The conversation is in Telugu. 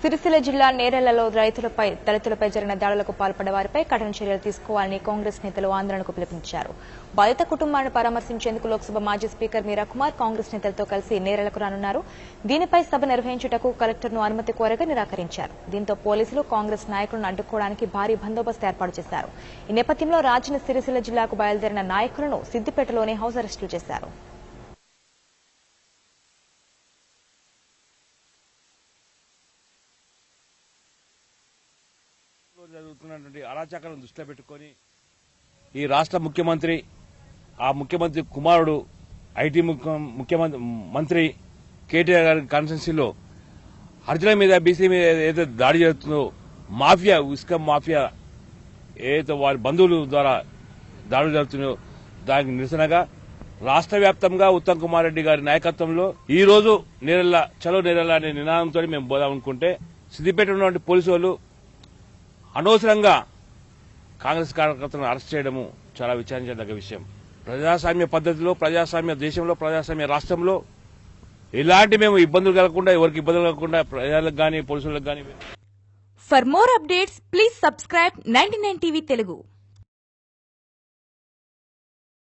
సిరిసిల్ల జిల్లా నేరెళ్లలో దళితులపై జరిగిన దాడులకు పాల్పడ్డ వారిపై కఠిన చర్యలు తీసుకోవాలని కాంగ్రెస్ నేతలు ఆందోళనకు పిలుపునిచ్చారు. బాధిత కుటుంబాలను పరామర్శించేందుకు లోక్సభ మాజీ స్పీకర్ మీరా కుమార్ కాంగ్రెస్ నేతలతో కలిసి నేరెళ్లకు రానున్నారు. దీనిపై సభ నిర్వహించుటకు కలెక్టర్ను అనుమతి కోరగా నిరాకరించారు. దీంతో పోలీసులు కాంగ్రెస్ నాయకులను అడ్డుకోవడానికి భారీ బందోబస్తు ఏర్పాటు చేశారు. ఈ నేపథ్యంలో రాజన్న సిరిసిల్ల జిల్లాకు బయలుదేరిన నాయకులను సిద్దిపేటలోనే హౌస్ అరెస్టులు చేశారు. జరుగుతున్నటువంటి అరాచకాలను దృష్టిలో పెట్టుకుని ఈ రాష్ట్ర ముఖ్యమంత్రి, ఆ ముఖ్యమంత్రి కుమారుడు, ఐటీ మంత్రి కేటీఆర్ గారి కాన్స్టిట్యున్సీలో హరిజనుల మీద, బీసీ మీద ఏదైతే దాడి జరుగుతుందో, మాఫియా, ఇసుక మాఫియా ఏదైతే వారి బంధువుల ద్వారా దాడులు జరుగుతున్నాయో దానికి నిరసనగా రాష్ట్ర వ్యాప్తంగా ఉత్తమ్ కుమార్ రెడ్డి గారి నాయకత్వంలో ఈ రోజు నేరెళ్ల చలో నేరెళ్ల అనే నినాదంతో మేము పోదామనుకుంటే సిద్దిపేట ఉన్నటువంటి పోలీసు వాళ్ళు అనవసరంగా కాంగ్రెస్ కార్యకర్తలను అరెస్ట్ చేయడము చాలా విచారించదగ్గ విషయం. ప్రజాస్వామ్య పద్దతిలో, ప్రజాస్వామ్య దేశంలో, ప్రజాస్వామ్య రాష్ట్రంలో ఎలాంటి మేము ఇబ్బందులు కలగకుండా, ఎవరికి ఇబ్బందులు కలగకుండా ప్రజలకు గానీ పోలీసులకు గానీ. For more updates please subscribe 99 TV Telugu.